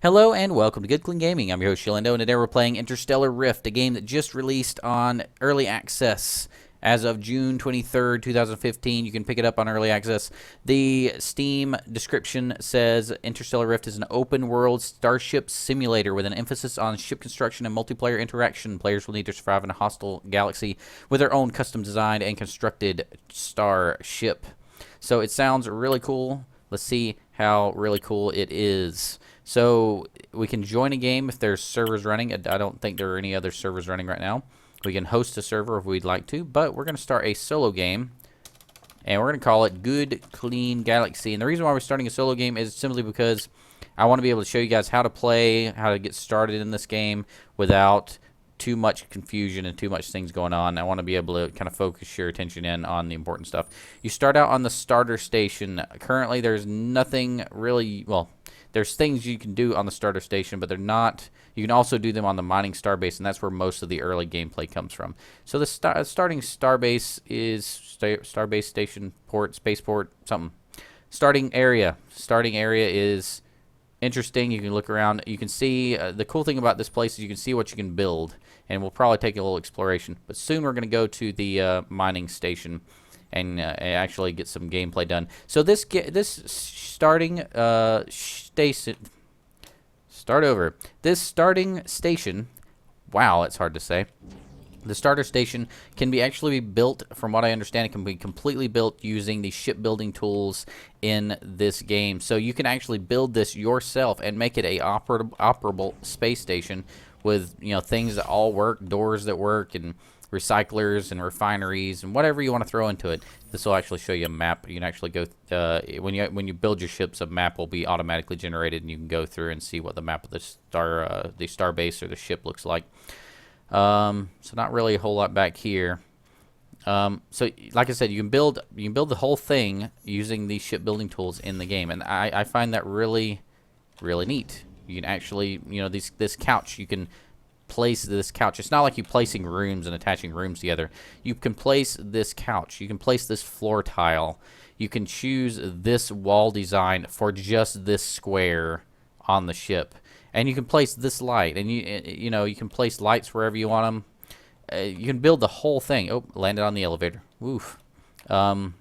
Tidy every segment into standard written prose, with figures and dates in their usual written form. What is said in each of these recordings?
Hello and welcome to Good Clean Gaming. I'm your host, Shilindo, and today we're playing Interstellar Rift, a game that just released on Early Access as of June 23rd, 2015. You can pick it up on Early Access. The Steam description says Interstellar Rift is an open-world starship simulator with an emphasis on ship construction and multiplayer interaction. Players will need to survive in a hostile galaxy with their own custom-designed and constructed starship. So it sounds really cool. Let's see how really cool it is. So we can join a game if there's servers running. I don't think there are any other servers running right now. We can host a server if we'd like to, but we're going to start a solo game, and we're going to call it Good Clean Galaxy. And the reason why we're starting a solo game is simply because I want to be able to show you guys how to play, how to get started in this game without too much confusion and too much things going on. I want to be able to kind of focus your attention in on the important stuff. You start out on the starter station. Currently, there's nothing really, well, there's things you can do on the starter station, but they're not. You can also do them on the mining starbase, and that's where most of the early gameplay comes from. So the starting starbase is starbase station port, spaceport, something. Starting area. Starting area is interesting. You can look around. You can see the cool thing about this place is you can see what you can build, and we'll probably take a little exploration. But soon we're going to go to the mining station and actually get some gameplay done. So this starting station, start over. This starting station, wow, it's hard to say. The starter station can be actually be built, from what I understand, it can be completely built using the shipbuilding tools in this game. So you can actually build this yourself and make it a operable space station with, you know, things that all work, doors that work, and recyclers and refineries and whatever you want to throw into it. This will actually show you a map. You can actually go when you build your ships, a map will be automatically generated, and you can go through and see what the map of the star base or the ship looks like. So not really a whole lot back here. So like I said, you can build the whole thing using these shipbuilding tools in the game, and I find that really neat. You can actually, you know, this couch, you can place this couch. It's not like you placing rooms and attaching rooms together. You can place this couch. You can place this floor tile. You can choose this wall design for just this square on the ship. And you can place this light, and you know, you can place lights wherever you want them. You can build the whole thing. Oh, landed on the elevator. Oof. And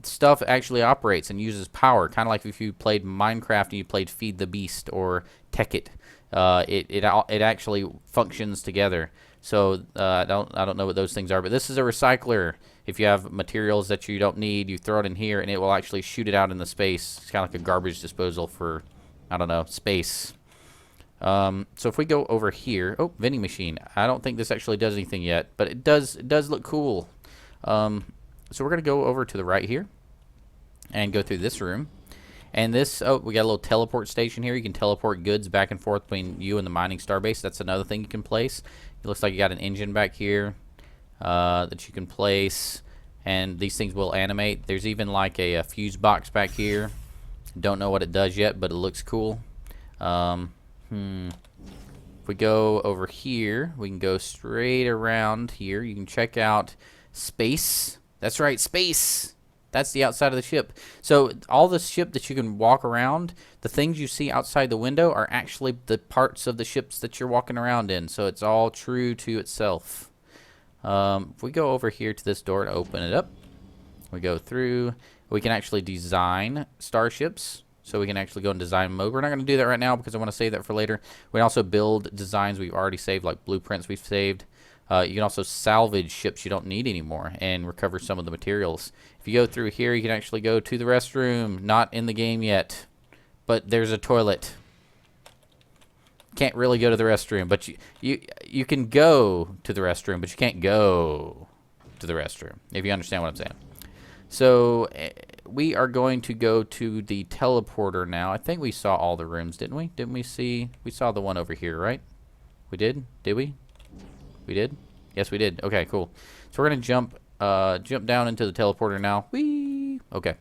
stuff actually operates and uses power, kind of like if you played Minecraft and you played Feed the Beast or Tekkit. It actually functions together. So I don't know what those things are, but this is a recycler. If you have materials that you don't need, you throw it in here, and it will actually shoot it out in the space. It's kind of like a garbage disposal for, I don't know, space. So if we go over here, oh, vending machine. I don't think this actually does anything yet, but it does look cool. So we're gonna go over to the right here and go through this room. And this, oh, we got a little teleport station here. You can teleport goods back and forth between you and the mining starbase. That's another thing you can place. It looks like you got an engine back here that you can place, and these things will animate. There's even like a fuse box back here. Don't know what it does yet, but it looks cool. If we go over here, we can go straight around here. You can check out space. That's right, space. That's the outside of the ship. So all the ship that you can walk around, the things you see outside the window are actually the parts of the ships that you're walking around in. So it's all true to itself. If we go over here to this door and open it up, we go through. We can actually design starships. So we can actually go in design mode. We're not going to do that right now because I want to save that for later. We can also build designs we've already saved, like blueprints we've saved. You can also salvage ships you don't need anymore and recover some of the materials. If you go through here, you can actually go to the restroom. Not in the game yet, but there's a toilet. Can't really go to the restroom, but you can go to the restroom, but you can't go to the restroom, if you understand what I'm saying. So we are going to go to the teleporter now. I think we saw all the rooms, didn't we? Didn't we see? We saw the one over here, right? We did? Did we? We did? Yes, we did. Okay, cool. So we're going to jump down into the teleporter now. Whee! Okay.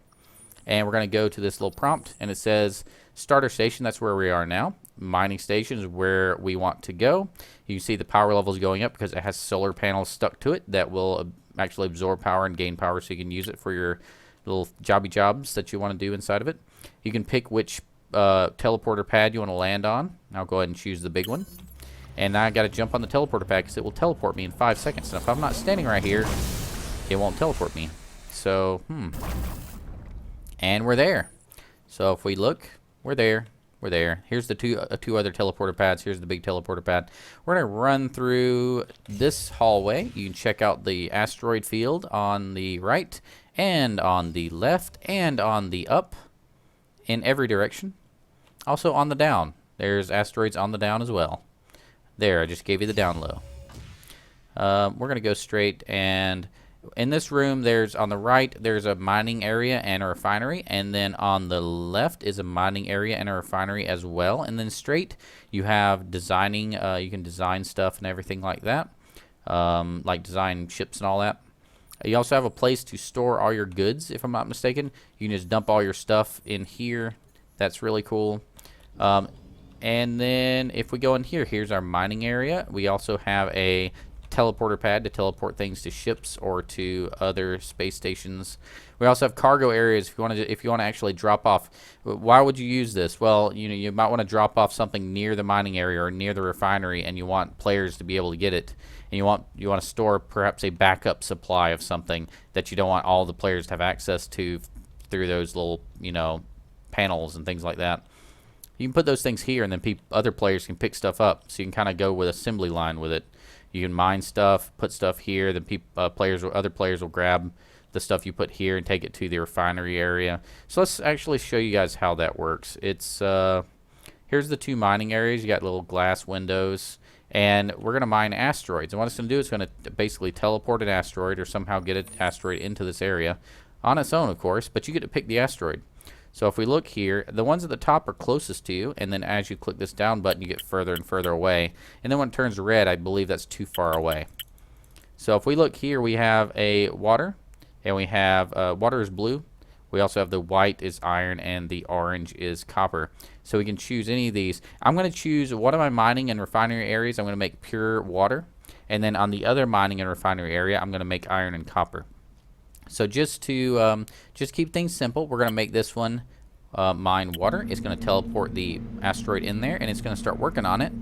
And we're going to go to this little prompt, and it says starter station. That's where we are now. Mining station is where we want to go. You can see the power levels going up because it has solar panels stuck to it that will actually absorb power and gain power, so you can use it for your little jobs that you want to do inside of it. You can pick which teleporter pad you want to land on. I'll go ahead and choose the big one. And now I got to jump on the teleporter pad because it will teleport me in 5 seconds. And if I'm not standing right here, it won't teleport me. So, and we're there. So if we look, we're there. We're there. Here's the two other teleporter pads. Here's the big teleporter pad. We're going to run through this hallway. You can check out the asteroid field on the right and on the left and on the up in every direction. Also on the down. There's asteroids on the down as well. There, I just gave you the down low. We're going to go straight, and in this room, on the right, there's a mining area and a refinery, and then on the left is a mining area and a refinery as well, and then straight, you have designing, you can design stuff and everything like that, like design ships and all that. You also have a place to store all your goods, if I'm not mistaken. You can just dump all your stuff in here. That's really cool. And then if we go in here, here's our mining area. We also have a teleporter pad to teleport things to ships or to other space stations. We also have cargo areas if you want to actually drop off. Why would you use this? Well, you might want to drop off something near the mining area or near the refinery, and you want players to be able to get it. And you want to store perhaps a backup supply of something that you don't want all the players to have access to through those little, panels and things like that. You can put those things here, and then other players can pick stuff up. So you can kind of go with assembly line with it. You can mine stuff, put stuff here. Then other players will grab the stuff you put here and take it to the refinery area. So let's actually show you guys how that works. It's here's the two mining areas. You got little glass windows, and we're gonna mine asteroids. And what it's gonna do is gonna basically teleport an asteroid or somehow get an asteroid into this area on its own, of course. But you get to pick the asteroid. So if we look here, the ones at the top are closest to you, and then as you click this down button, you get further and further away. And then when it turns red, I believe that's too far away. So if we look here, we have a water, and we have water is blue. We also have the white is iron, and the orange is copper. So we can choose any of these. I'm going to choose one of my mining and refinery areas. I'm going to make pure water. And then on the other mining and refinery area, I'm going to make iron and copper. So just to just keep things simple, we're going to make this one mine water. It's going to teleport the asteroid in there, and it's going to start working on it.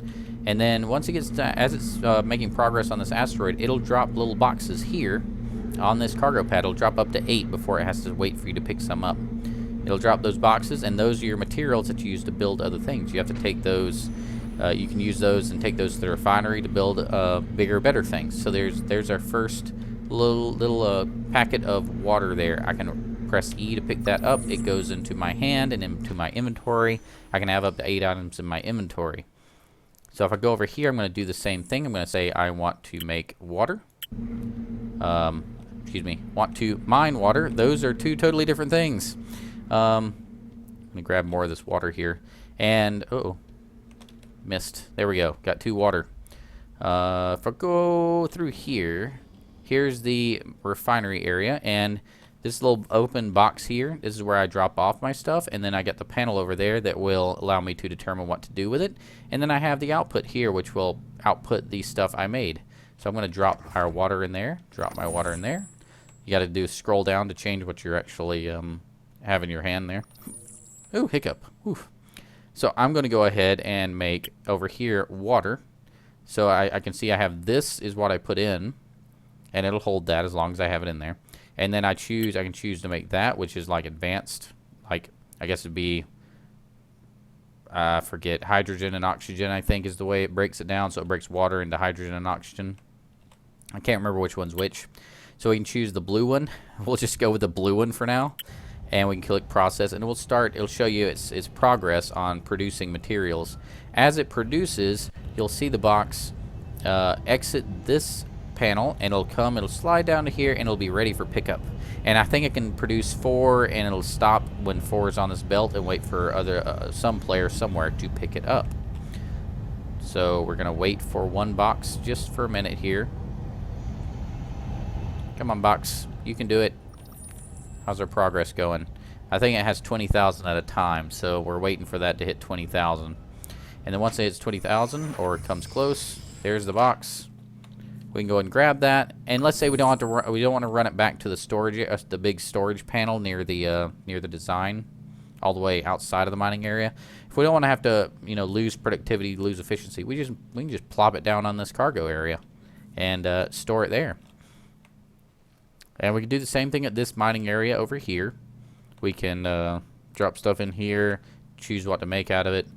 And then once it gets to, as it's making progress on this asteroid, it'll drop little boxes here on this cargo pad. It'll drop up to 8 before it has to wait for you to pick some up. It'll drop those boxes, and those are your materials that you use to build other things. You have to take those. You can use those and take those to the refinery to build bigger, better things. So there's our first little packet of water there. I can press E to pick that up. It goes into my hand and into my inventory. I can have up to 8 items in my inventory. So if I go over here, I'm going to do the same thing. I'm going to say I want to make water. Want to mine water. Those are two totally different things. Let me grab more of this water here. And, missed. There we go. Got 2 water. If I go through here, here's the refinery area, and this little open box here, this is where I drop off my stuff, and then I got the panel over there that will allow me to determine what to do with it. And then I have the output here, which will output the stuff I made. So I'm going to drop our water in there, drop my water in there. You got to do scroll down to change what you're actually have in your hand there. Ooh, hiccup. Oof. So I'm going to go ahead and make over here water. So I can see I have this is what I put in, and it'll hold that as long as I have it in there. And then I can choose to make that, which is like advanced, like I guess it'd be, forget, hydrogen and oxygen, I think is the way it breaks it down. So it breaks water into hydrogen and oxygen. I can't remember which one's which. So we can choose the blue one. We'll just go with the blue one for now. And we can click process, and it'll show you its progress on producing materials. As it produces, you'll see the box exit this panel, and it'll slide down to here, and it'll be ready for pickup. And I think it can produce 4, and it'll stop when 4 is on this belt and wait for some player somewhere to pick it up. So we're gonna wait for one box just for a minute here. Come on, box, you can do it. How's our progress going? I think it has 20,000 at a time, so we're waiting for that to hit 20,000. And then once it hits 20,000 or it comes close, there's the box. We can go ahead and grab that, and let's say we don't want to run it back to the storage, the big storage panel near the design all the way outside of the mining area. If we don't want to have to, you know, lose productivity, lose efficiency, we can just plop it down on this cargo area and store it there. And we can do the same thing at this mining area over here. We can drop stuff in here, choose what to make out of it,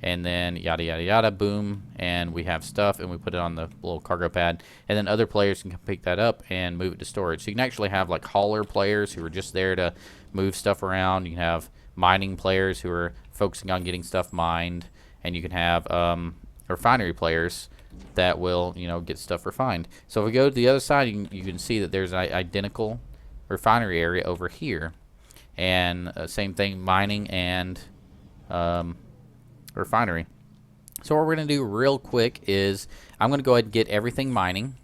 and then yada yada yada, boom, and we have stuff, and we put it on the little cargo pad, and then other players can pick that up and move it to storage. So you can actually have like hauler players who are just there to move stuff around. You can have mining players who are focusing on getting stuff mined, and you can have refinery players that will, you know, get stuff refined. So if we go to the other side, you can see that there's an identical refinery area over here, and same thing, mining and refinery. So what we're going to do real quick is I'm going to go ahead and get everything mining.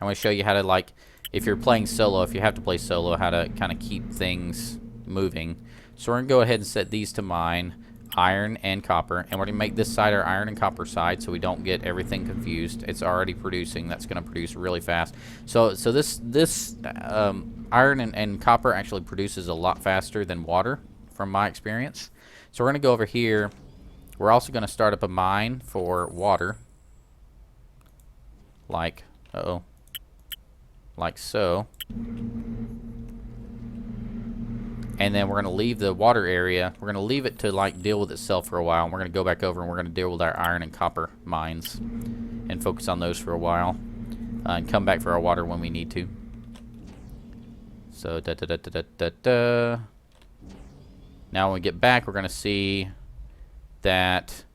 I'm going to show you how to, like, if you're playing solo, if you have to play solo, how to kind of keep things moving. So we're going to go ahead and set these to mine iron and copper, and we're going to make this side our iron and copper side so we don't get everything confused. It's already producing. That's going to produce really fast. So this iron and copper actually produces a lot faster than water from my experience. So we're going to go over here. We're also going to start up a mine for water, like like so. And then we're going to leave the water area. We're going to leave it to like deal with itself for a while. And we're going to go back over and we're going to deal with our iron and copper mines and focus on those for a while, and come back for our water when we need to. So now when we get back, we're going to see that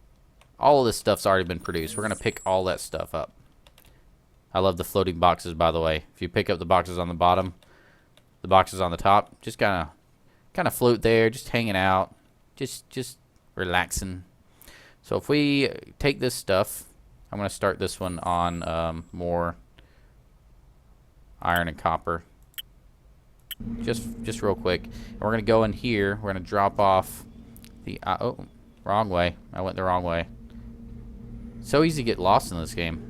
all of this stuff's already been produced. We're going to pick all that stuff up. I love the floating boxes, by the way. If you pick up the boxes on the bottom, the boxes on the top, just kind of float there, just hanging out, just relaxing. So if we take this stuff, I'm going to start this one on more iron and copper, just real quick. And we're going to go in here. We're going to drop off the oh, wrong way. I went the wrong way. So easy to get lost in this game.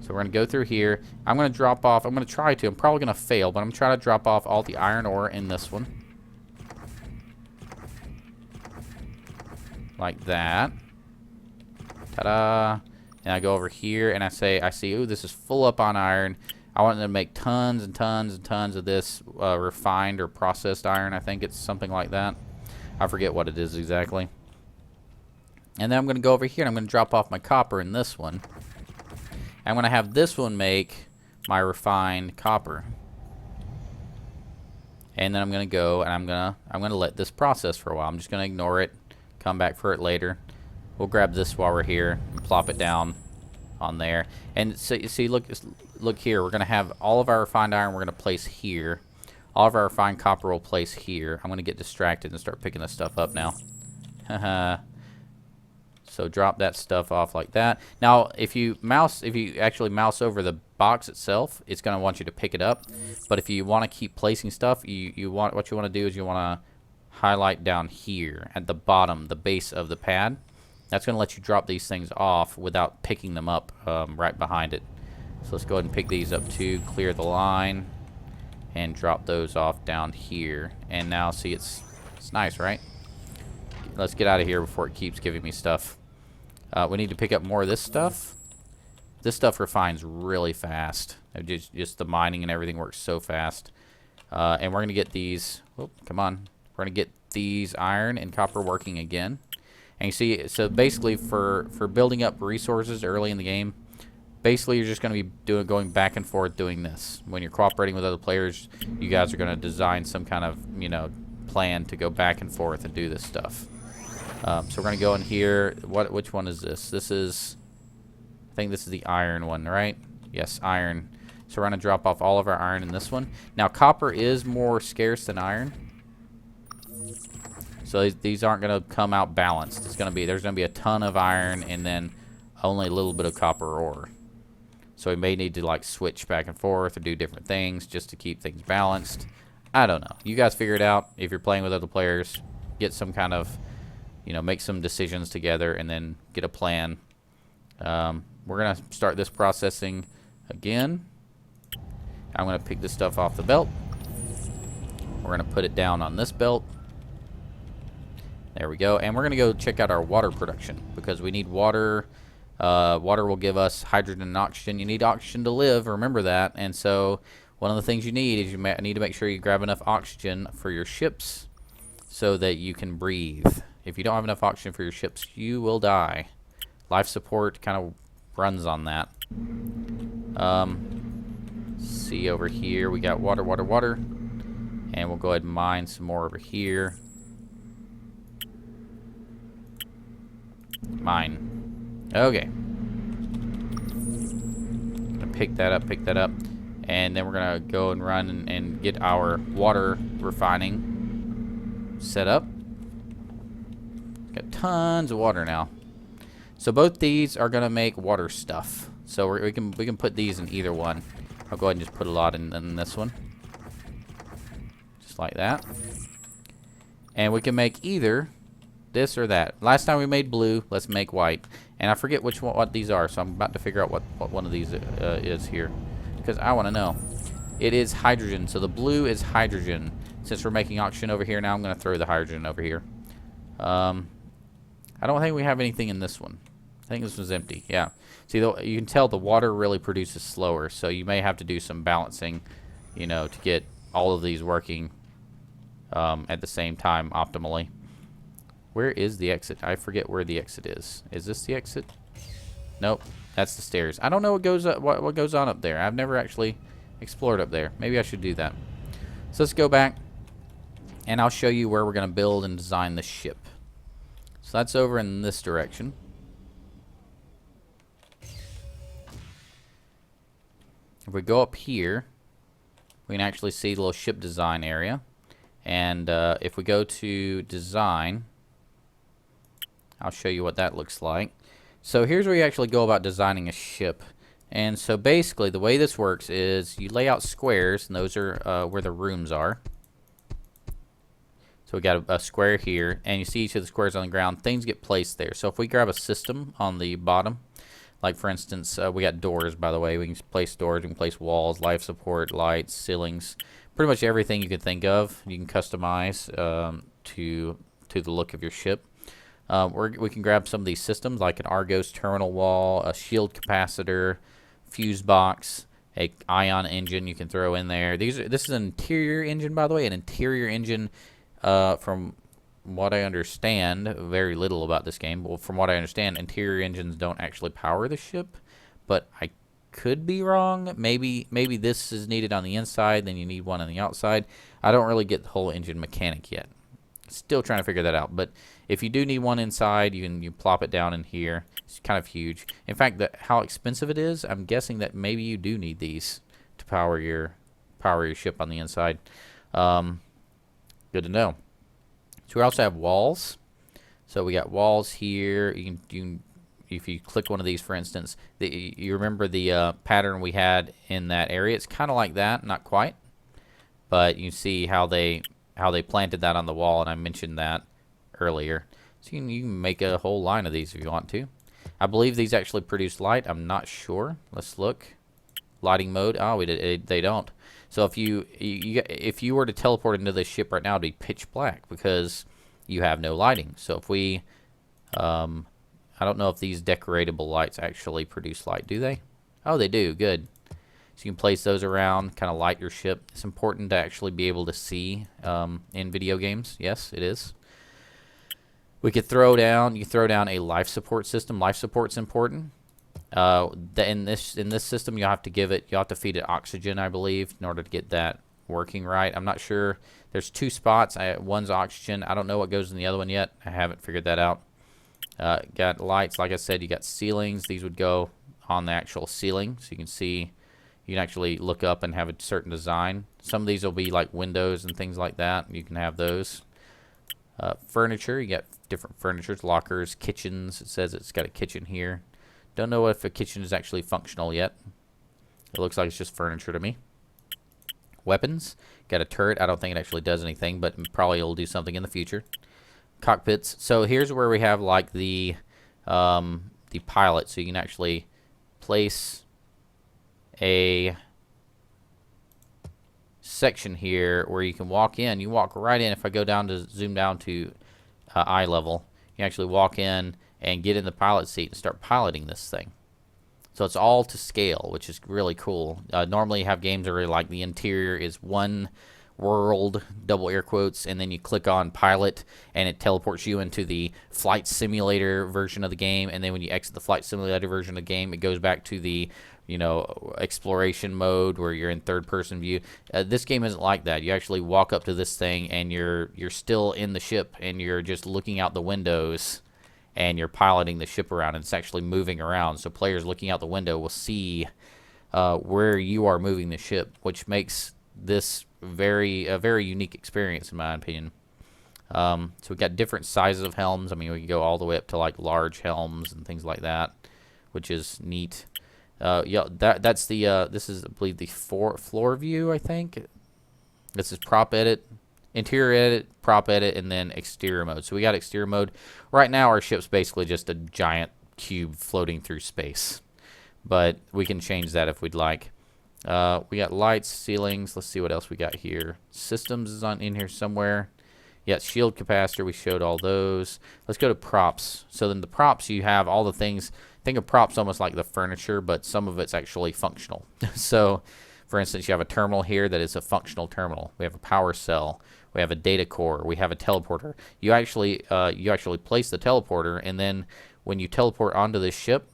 So we're going to go through here. I'm going to drop off. I'm going to try to. I'm probably going to fail, but I'm trying to drop off all the iron ore in this one. Like that. Ta-da. And I go over here and I see, ooh, this is full up on iron. I want to make tons and tons and tons of this refined or processed iron. I think it's something like that. I forget what it is exactly. And then I'm going to go over here and I'm going to drop off my copper in this one. I'm going to have this one make my refined copper. And then I'm going to go and I'm going to let this process for a while. I'm just going to ignore it, come back for it later. We'll grab this while we're here and plop it down on there. And so you see, look here. We're going to have all of our refined iron we're going to place here. All of our refined copper will place here. I'm going to get distracted and start picking this stuff up now. Haha. So drop that stuff off like that. Now, if you actually mouse over the box itself, it's going to want you to pick it up. But if you want to keep placing stuff, what you want to do is you want to highlight down here at the bottom, the base of the pad. That's going to let you drop these things off without picking them up right behind it. So let's go ahead and pick these up too, clear the line, and drop those off down here. And now, see, it's nice, right? Let's get out of here before it keeps giving me stuff. We need to pick up more of this stuff. This stuff refines really fast. Just the mining and everything works so fast. And we're going to get these. Oh, come on. We're going to get these iron and copper working again. And you see, so basically for building up resources early in the game, basically you're just going to be going back and forth doing this. When you're cooperating with other players, you guys are going to design some kind of, plan to go back and forth and do this stuff. So we're going to go in here. Which one is this? This is, I think this is the iron one, right? Yes, iron. So we're going to drop off all of our iron in this one. Now, copper is more scarce than iron. So these aren't going to come out balanced. There's going to be a ton of iron and then only a little bit of copper ore. So we may need to like switch back and forth or do different things just to keep things balanced. I don't know. You guys figure it out. If you're playing with other players, get some kind of, make some decisions together and then get a plan. We're going to start this processing again. I'm going to pick this stuff off the belt. We're going to put it down on this belt. There we go. And we're going to go check out our water production because we need water. Water will give us hydrogen and oxygen. You need oxygen to live. Remember that. And so one of the things you need is you need to make sure you grab enough oxygen for your ships so that you can breathe. If you don't have enough oxygen for your ships, you will die. Life support kind of runs on that. See over here, we got water, water, water. And we'll go ahead and mine some more over here. Mine. Okay. Gonna pick that up, and then we're gonna go and run and get our water refining set up. Got tons of water now. So both these are gonna make water stuff. So we can put these in either one. I'll go ahead and just put a lot in this one, just like that. And we can make either this or that. Last time we made blue, let's make white. And I forget what these are, so I'm about to figure out what one of these is here, because I want to know. It is hydrogen, so the blue is hydrogen. Since we're making oxygen over here now, I'm going to throw the hydrogen over here. I don't think we have anything in this one. I think this one's empty. Yeah. See, you can tell the water really produces slower, so you may have to do some balancing, you know, to get all of these working at the same time optimally. Where is the exit? I forget where the exit is. Is this the exit? Nope. That's the stairs. I don't know what goes on up there. I've never actually explored up there. Maybe I should do that. So let's go back, and I'll show you where we're going to build and design the ship. So that's over in this direction. If we go up here, we can actually see the little ship design area. And if we go to design, I'll show you what that looks like. So here's where you actually go about designing a ship. And so basically the way this works is you lay out squares, and those are where the rooms are. So we got a square here, and you see each of the squares on the ground. Things get placed there. So if we grab a system on the bottom, like for instance, we got doors, by the way. We can place doors, we can place walls, life support, lights, ceilings. Pretty much everything you can think of, you can customize to the look of your ship. We can grab some of these systems like an Argos terminal wall, a shield capacitor, fuse box, a ion engine you can throw in there. This is an interior engine, by the way, an interior engine. From what I understand, very little about this game, but from what I understand, interior engines don't actually power the ship, but I could be wrong. Maybe this is needed on the inside, then you need one on the outside. I don't really get the whole engine mechanic yet. Still trying to figure that out. But if you do need one inside, you plop it down in here. It's kind of huge. In fact, how expensive it is, I'm guessing that maybe you do need these to power your ship on the inside. Good to know. So we also have walls. So we got walls here. You can if you click one of these, for instance, you remember the pattern we had in that area. It's kind of like that, not quite, but you see how they planted that on the wall, and I mentioned that earlier. So you can make a whole line of these if you want to. I believe these actually produce light. I'm not sure. Let's look. Lighting mode. Oh, they don't. So if you were to teleport into this ship right now, it'd be pitch black because you have no lighting. So if we, I don't know if these decoratable lights actually produce light. Do they? Oh, they do. Good. So you can place those around, kind of light your ship. It's important to actually be able to see in video games. Yes, it is. We could throw down. You throw down a life support system. Life support's important. In this system, you'll have to feed it oxygen, I believe, in order to get that working right. I'm not sure. There's two spots. One's oxygen. I don't know what goes in the other one yet. I haven't figured that out. Got lights, like I said. You got ceilings. These would go on the actual ceiling, so you can see. You can actually look up and have a certain design. Some of these will be like windows and things like that. You can have those. Furniture. You got different furnitures, lockers, kitchens. It says it's got a kitchen here. Don't know if a kitchen is actually functional yet. It looks like it's just furniture to me. Weapons. Got a turret. I don't think it actually does anything, but probably it'll do something in the future. Cockpits. So here's where we have like the pilot. So you can actually place a section here where you can walk in. You walk right in. If I go down to zoom down to eye level. You actually walk in and get in the pilot seat and start piloting this thing. So it's all to scale, which is really cool. Normally you have games where like the interior is one world, double air quotes, and then you click on pilot and it teleports you into the flight simulator version of the game, and then when you exit the flight simulator version of the game, it goes back to the exploration mode where you're in third person view. This game isn't like that. You actually walk up to this thing and you're still in the ship and you're just looking out the windows and you're piloting the ship around, and it's actually moving around, so players looking out the window will see where you are moving the ship, which makes this a very unique experience in my opinion. So we got different sizes of helms. I mean, we can go all the way up to like large helms and things like that, which is neat. Yeah, that's the this is, I believe, the floor view. I think this is prop edit, interior edit, prop edit, and then exterior mode. So we got exterior mode. Right now our ship's basically just a giant cube floating through space, but we can change that if we'd like. We got lights, ceilings. Let's see what else we got here. Systems is in here somewhere. Yeah, shield capacitor, we showed all those. Let's go to props. So then the props, you have all the things. Think of props almost like the furniture, but some of it's actually functional. So, for instance, you have a terminal here that is a functional terminal. We have a power cell. We have a data core. We have a teleporter. You actually place the teleporter, and then when you teleport onto this ship,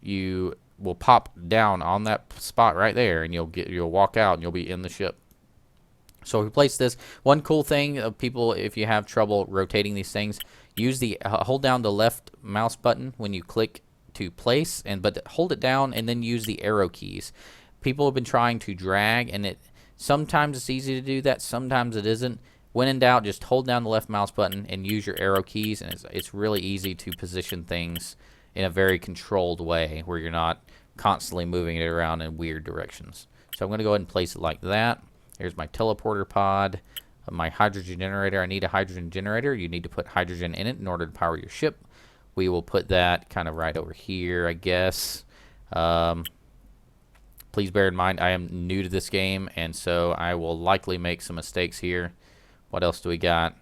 you will pop down on that spot right there, and you'll walk out, and you'll be in the ship. So we place this. One cool thing, people, if you have trouble rotating these things, use the hold down the left mouse button when you click to place, but hold it down and then use the arrow keys. People have been trying to drag, and sometimes it's easy to do that, sometimes it isn't. When in doubt, just hold down the left mouse button and use your arrow keys, and it's really easy to position things in a very controlled way where you're not constantly moving it around in weird directions. So I'm going to go ahead and place it like that. Here's my teleporter pod, my hydrogen generator. I need a hydrogen generator. You need to put hydrogen in it in order to power your ship. We will put that kind of right over here, I guess. Please bear in mind, I am new to this game, and so I will likely make some mistakes here. What else do we got?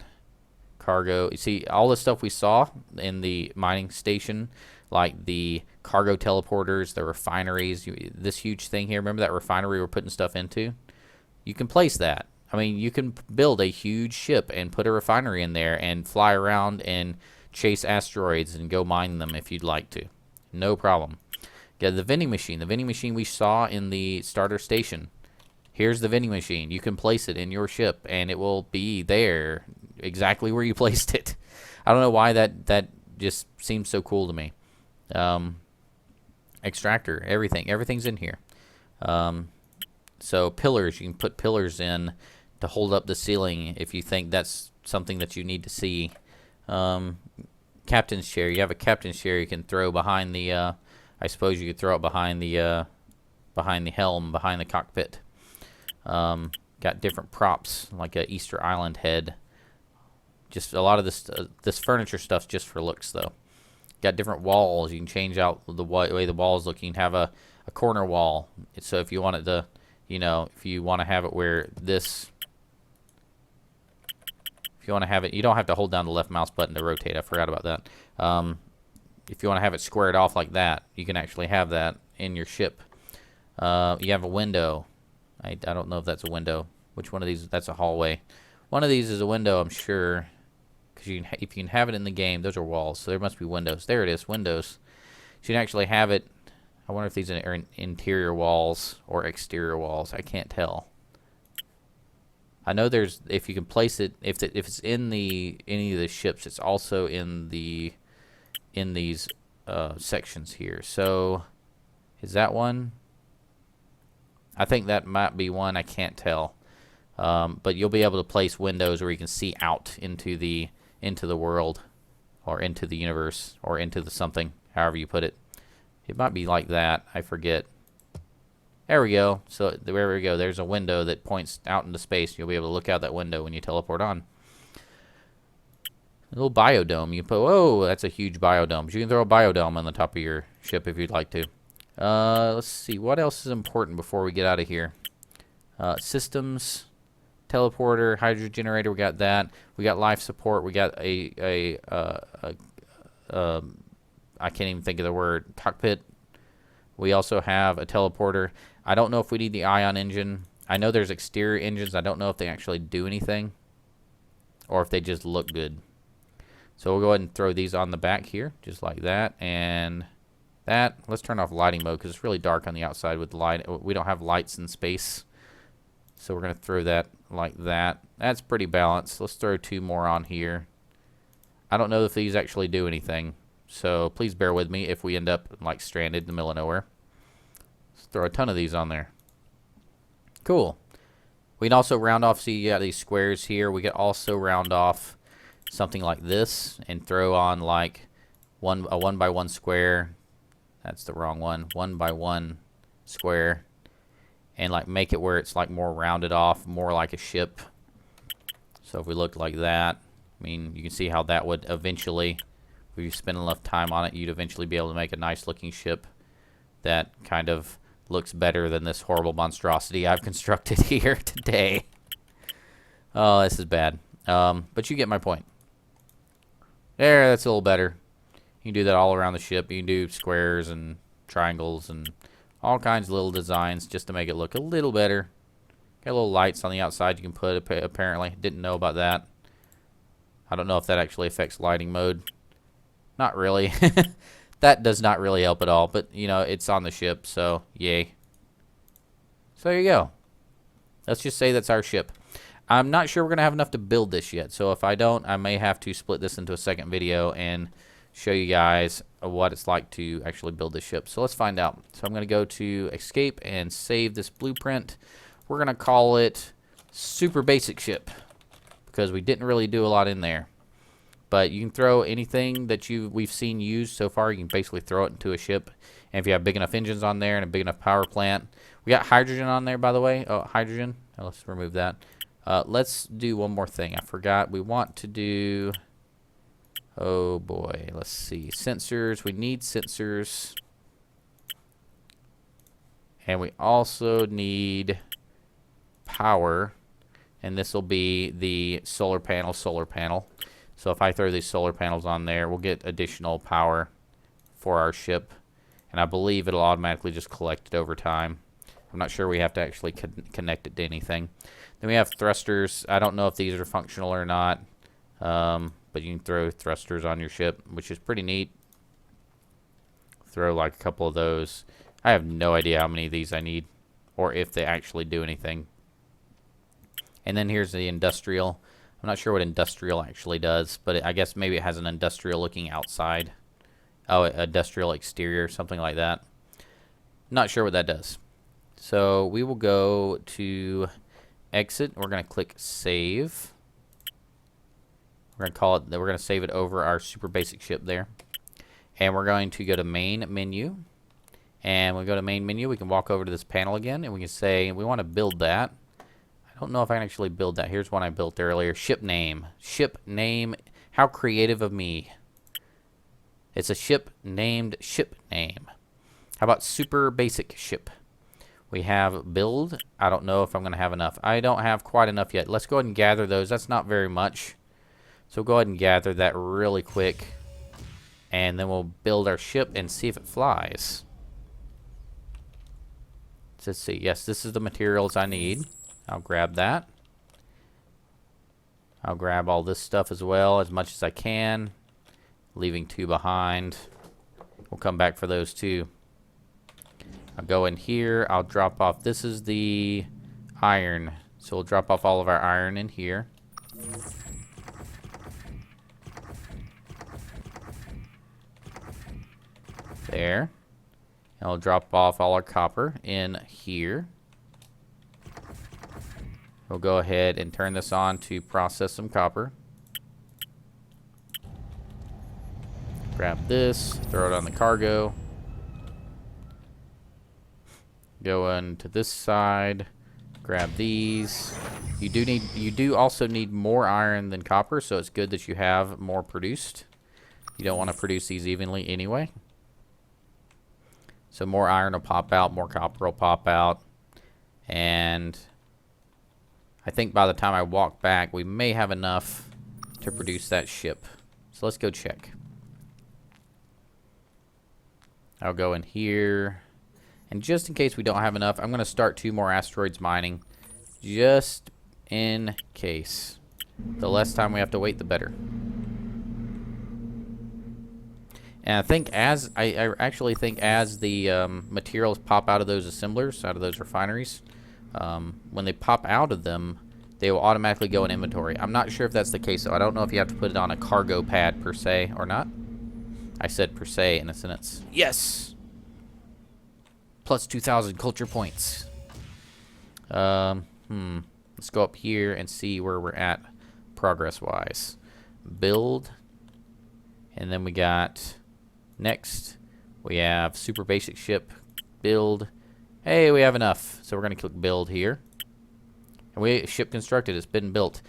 Cargo. You see, all the stuff we saw in the mining station, like the cargo teleporters, the refineries, this huge thing here. Remember that refinery we're putting stuff into? You can place that. I mean, you can build a huge ship and put a refinery in there and fly around and chase asteroids and go mine them if you'd like to. No problem. Got the vending machine. The vending machine we saw in the starter station. Here's the vending machine. You can place it in your ship and it will be there exactly where you placed it. I don't know why that just seems so cool to me. Extractor, everything's in here. So pillars, you can put pillars in to hold up the ceiling if you think that's something that you need to see. Captain's chair, you have a captain's chair you can throw behind the, I suppose you could throw it behind the helm, behind the cockpit. Got different props, like a Easter Island head. Just a lot of this furniture stuff's just for looks, though. Got different walls. You can change out the way the walls look. You can have a corner wall. So if you want it to, if you want to have it where this, if you want to have it, you don't have to hold down the left mouse button to rotate. I forgot about that. If you want to have it squared off like that, you can actually have that in your ship. You have a window. I don't know if that's a window. Which one of these? That's a hallway. One of these is a window, I'm sure. Because if you can have it in the game, those are walls. So there must be windows. There it is, windows. So you can actually have it. I wonder if these are interior walls or exterior walls. I can't tell. I know there's, if you can place it, if it's in any of the ships, it's also in these sections here. So is that one? I think that might be one. I can't tell. But you'll be able to place windows where you can see out into the world, or into the universe, or into the something, however you put it. It might be like that. I forget. There we go. So there we go. There's a window that points out into space. You'll be able to look out that window when you teleport on. A little biodome. You put, whoa, that's a huge biodome. You can throw a biodome on the top of your ship if you'd like to. Let's see. What else is important before we get out of here? Systems. teleporter, hydrogen generator. We got that. We got life support. We got I can't even think of the word, cockpit. We also have a teleporter. I don't know if we need the ion engine. I know there's exterior engines. I don't know if they actually do anything or if they just look good. So we'll go ahead and throw these on the back here, just like that. And that, let's turn off lighting mode because it's really dark on the outside with the light. We don't have lights in space. So we're going to throw that like that. That's pretty balanced. Let's throw 2 more on here. I don't know if these actually do anything. So please bear with me if we end up like stranded in the middle of nowhere. Let's throw a ton of these on there. Cool. We can also round off, see you got these squares here. We could also round off something like this and throw on like a 1x1 square. That's the wrong one. 1x1 square. And like make it where it's like more rounded off, more like a ship. So if we looked like that, I mean, you can see how that would eventually, if you spend enough time on it, you'd eventually be able to make a nice looking ship that kind of looks better than this horrible monstrosity I've constructed here today. Oh, this is bad. But you get my point. There, that's a little better. You can do that all around the ship. You can do squares and triangles and all kinds of little designs just to make it look a little better. Got little lights on the outside you can put, apparently. Didn't know about that. I don't know if that actually affects lighting mode. Not really. That does not really help at all, but you know, it's on the ship, so yay. So there you go. Let's just say that's our ship. I'm not sure we're going to have enough to build this yet, so if I don't, I may have to split this into a second video and show you guys what it's like to actually build this ship. So let's find out. So I'm going to go to escape and save this blueprint. We're going to call it Super Basic Ship because we didn't really do a lot in there. But you can throw anything that we've seen used so far. You can basically throw it into a ship. And if you have big enough engines on there and a big enough power plant. We got hydrogen on there, by the way. Oh, hydrogen. Oh, let's remove that. Let's do one more thing. I forgot. We want to do... Oh, boy. Let's see. Sensors. We need sensors. And we also need power. And this will be the solar panel. So if I throw these solar panels on there, we'll get additional power for our ship. And I believe it'll automatically just collect it over time. I'm not sure we have to actually connect it to anything. Then we have thrusters. I don't know if these are functional or not. But you can throw thrusters on your ship, which is pretty neat. Throw like a couple of those. I have no idea how many of these I need or if they actually do anything. And then here's the industrial. I'm not sure what industrial actually does, but I guess maybe it has an industrial looking outside. Oh, industrial exterior, something like that. Not sure what that does. So we will go to exit. We're going to click save. We're going to call it, we're going to save it over our super basic ship there. And we're going to go to main menu. And when we go to main menu, we can walk over to this panel again and we can say we want to build that. I don't know if I can actually build that. Here's one I built earlier. Ship name. Ship name. How creative of me. It's a ship named ship name. How about super basic ship? We have build. I don't know if I'm going to have enough. I don't have quite enough yet. Let's go ahead and gather those. That's not very much. So go ahead and gather that really quick. And then we'll build our ship and see if it flies. Let's see. Yes, this is the materials I need. I'll grab that. I'll grab all this stuff as well, as much as I can, leaving 2 behind. We'll come back for those 2. I'll go in here. I'll drop off. This is the iron. So we'll drop off all of our iron in here. There. And we'll drop off all our copper in here. We'll go ahead and turn this on to process some copper. Grab this, throw it on the cargo. Go into this side, grab these. You do also need more iron than copper, so it's good that you have more produced. You don't want to produce these evenly anyway. So more iron will pop out, more copper will pop out, and I think by the time I walk back, we may have enough to produce that ship. So let's go check. I'll go in here. And just in case we don't have enough, I'm going to start 2 more asteroids mining. Just in case. The less time we have to wait, the better. And I think I actually think as the materials pop out of those assemblers, out of those refineries, when they pop out of them, they will automatically go in inventory. I'm not sure if that's the case, though. I don't know if you have to put it on a cargo pad per se or not. I said per se in a sentence. Yes! Plus 2,000 culture points. Let's go up here and see where we're at progress-wise. Build. And then we got... Next, we have super basic ship. Build. Hey, we have enough. So we're going to click build here. And ship constructed. It's been built.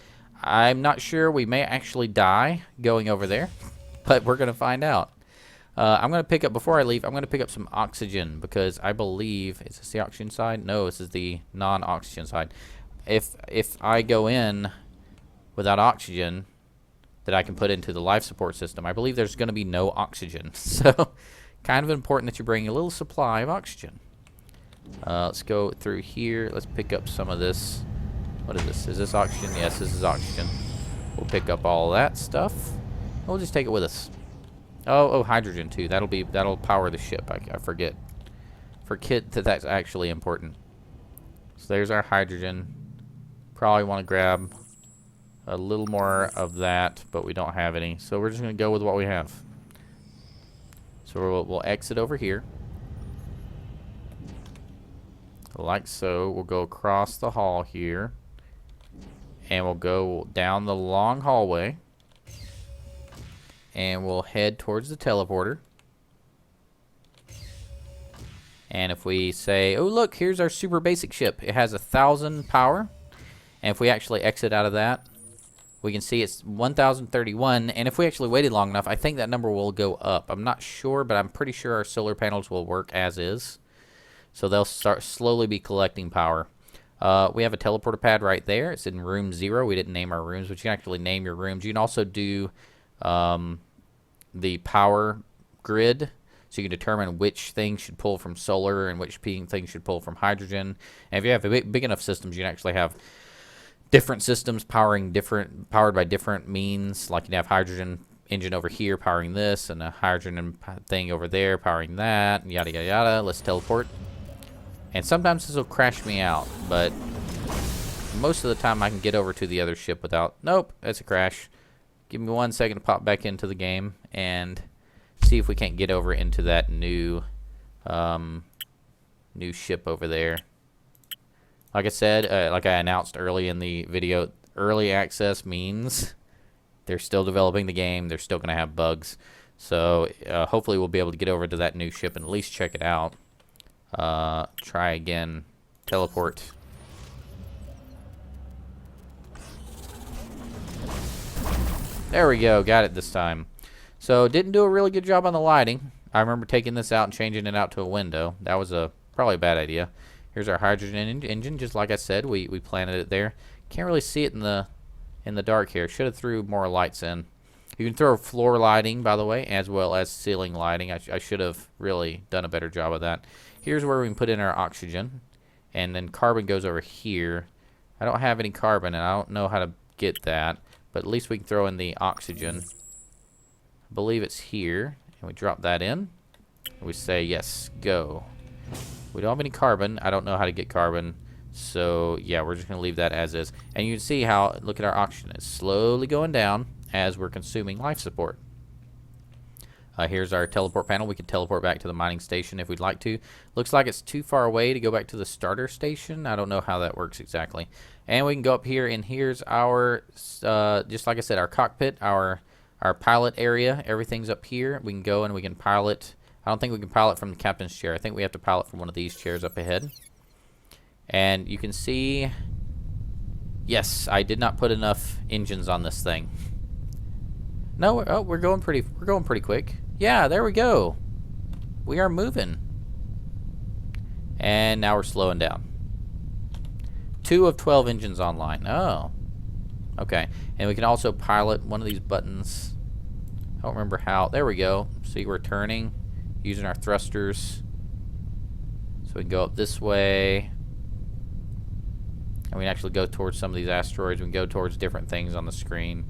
I'm not sure. We may actually die going over there. But we're going to find out. I'm going to pick up, before I leave, I'm going to pick up some oxygen. Because I believe, is this the oxygen side? No, this is the non-oxygen side. If I go in without oxygen that I can put into the life support system, I believe there's going to be no oxygen. So, kind of important that you bring a little supply of oxygen. Let's go through here. Let's pick up some of this. What is this? Is this oxygen? Yes, this is oxygen. We'll pick up all that stuff. We'll just take it with us. Oh, hydrogen too. That'll power the ship. I forget that that's actually important. So there's our hydrogen. Probably want to grab a little more of that, but we don't have any. So we're just going to go with what we have. So we'll exit over here. Like so. We'll go across the hall here. And we'll go down the long hallway. And we'll head towards the teleporter. And if we say, oh look, here's our super basic ship. It has 1,000 power. And if we actually exit out of that, we can see it's 1,031, and if we actually waited long enough, I think that number will go up. I'm not sure, but I'm pretty sure our solar panels will work as is. So they'll start slowly be collecting power. We have a teleporter pad right there. It's in room 0. We didn't name our rooms, but you can actually name your rooms. You can also do the power grid, so you can determine which things should pull from solar and which things should pull from hydrogen. And if you have big enough systems, you can actually have different systems powered by different means. Like you can have hydrogen engine over here powering this, and a hydrogen thing over there powering that, and yada yada yada. Let's teleport. And sometimes this will crash me out, but most of the time I can get over to the other ship without... Nope, that's a crash. Give me 1 second to pop back into the game and see if we can't get over into that new ship over there. Like I said, like I announced early in the video, early access means they're still developing the game. They're still going to have bugs. So hopefully we'll be able to get over to that new ship and at least check it out. Try again. Teleport. There we go. Got it this time. So didn't do a really good job on the lighting. I remember taking this out and changing it out to a window. That was probably a bad idea. Here's our hydrogen engine, just like I said. We planted it there. Can't really see it in the dark here. Should have threw more lights in. You can throw floor lighting, by the way, as well as ceiling lighting. I should have really done a better job of that. Here's where we can put in our oxygen, and then carbon goes over here. I don't have any carbon, and I don't know how to get that, but at least we can throw in the oxygen. I believe it's here, and we drop that in. And we say yes, go. We don't have any carbon. I don't know how to get carbon. So, yeah, we're just going to leave that as is. And you can see how, look at our oxygen. It's slowly going down as we're consuming life support. Here's our teleport panel. We can teleport back to the mining station if we'd like to. Looks like it's too far away to go back to the starter station. I don't know how that works exactly. And we can go up here, and here's our, just like I said, our cockpit, our pilot area. Everything's up here. We can go and we can pilot. I don't think we can pilot from the captain's chair. I think we have to pilot from one of these chairs up ahead. And you can see, yes, I did not put enough engines on this thing. No, we're going pretty quick. Yeah, there we go. We are moving. And now we're slowing down. 2 of 12 engines online. Oh. Okay. And we can also pilot one of these buttons. I don't remember how. There we go. See, we're turning using our thrusters. So we can go up this way. And we can actually go towards some of these asteroids. We can go towards different things on the screen.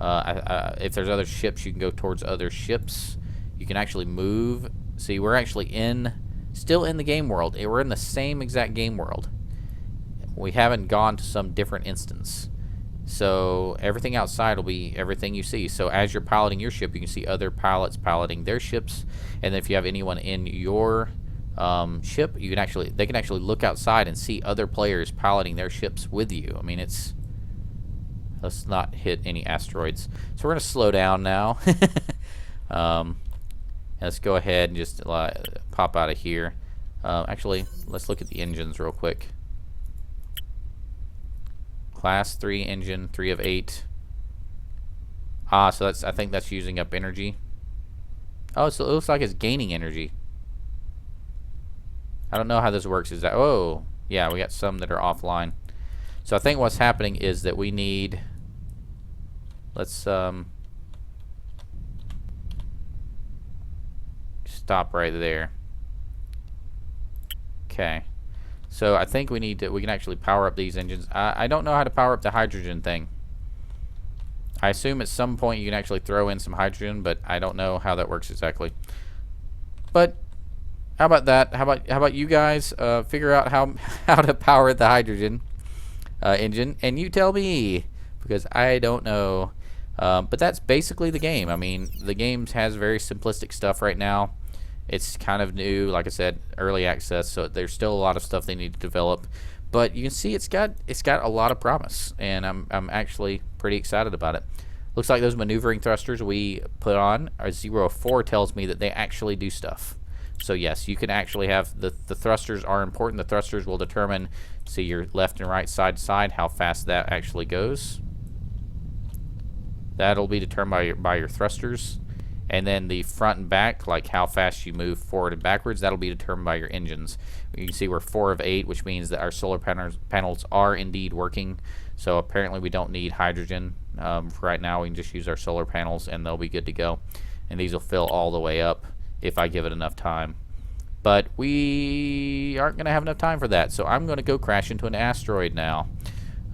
If there's other ships, you can go towards other ships. You can actually move. See, we're actually still in the game world. We're in the same exact game world. We haven't gone to some different instance. So everything outside will be everything you see. So as you're piloting your ship, you can see other pilots piloting their ships. And if you have anyone in your ship, they can actually look outside and see other players piloting their ships with you. I mean, let's not hit any asteroids. So we're gonna slow down now. Let's go ahead and just pop out of here. Actually, let's look at the engines real quick. Class 3 engine, 3 of 8. So I think that's using up energy. Oh, so it looks like it's gaining energy. I don't know how this works. Is that, oh, yeah, we got some that are offline. So I think what's happening is that we need, let's stop right there. Okay. So I think we can actually power up these engines. I don't know how to power up the hydrogen thing. I assume at some point you can actually throw in some hydrogen, but I don't know how that works exactly. But how about that? How about you guys figure out how to power the hydrogen engine, and you tell me, because I don't know. But that's basically the game. I mean, the game has very simplistic stuff right now. It's kind of new, like I said, early access, so there's still a lot of stuff they need to develop. But you can see it's got a lot of promise, and I'm actually pretty excited about it. Looks like those maneuvering thrusters we put on, our 004 tells me that they actually do stuff. So yes, you can actually have the thrusters are important. The thrusters will determine, see, your left and right, side to side, how fast that actually goes. That'll be determined by your thrusters. And then the front and back, like how fast you move forward and backwards, that'll be determined by your engines. You can see we're 4 of 8, which means that our solar panels are indeed working. So apparently we don't need hydrogen. For right now, we can just use our solar panels and they'll be good to go. And these will fill all the way up if I give it enough time. But we aren't going to have enough time for that, so I'm going to go crash into an asteroid now.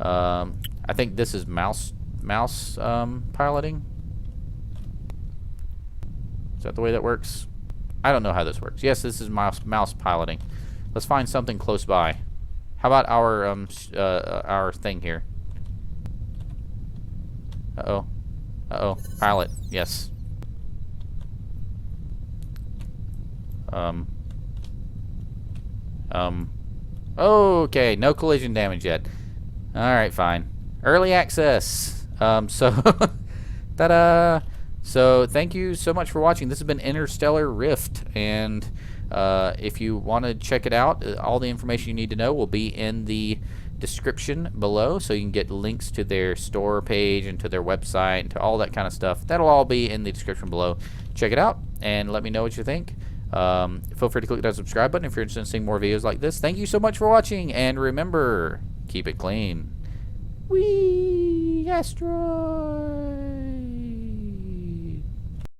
I think this is mouse piloting. Is that the way that works? I don't know how this works. Yes, this is mouse piloting. Let's find something close by. How about our thing here? Uh-oh. Uh-oh. Pilot. Yes. Okay, no collision damage yet. Alright, fine. Early access. So, ta-da! So, thank you so much for watching. This has been Interstellar Rift, and if you want to check it out, all the information you need to know will be in the description below, so you can get links to their store page and to their website and to all that kind of stuff. That'll all be in the description below. Check it out, and let me know what you think. Feel free to click that subscribe button if you're interested in seeing more videos like this. Thank you so much for watching, and remember, keep it clean. Whee! Asteroid!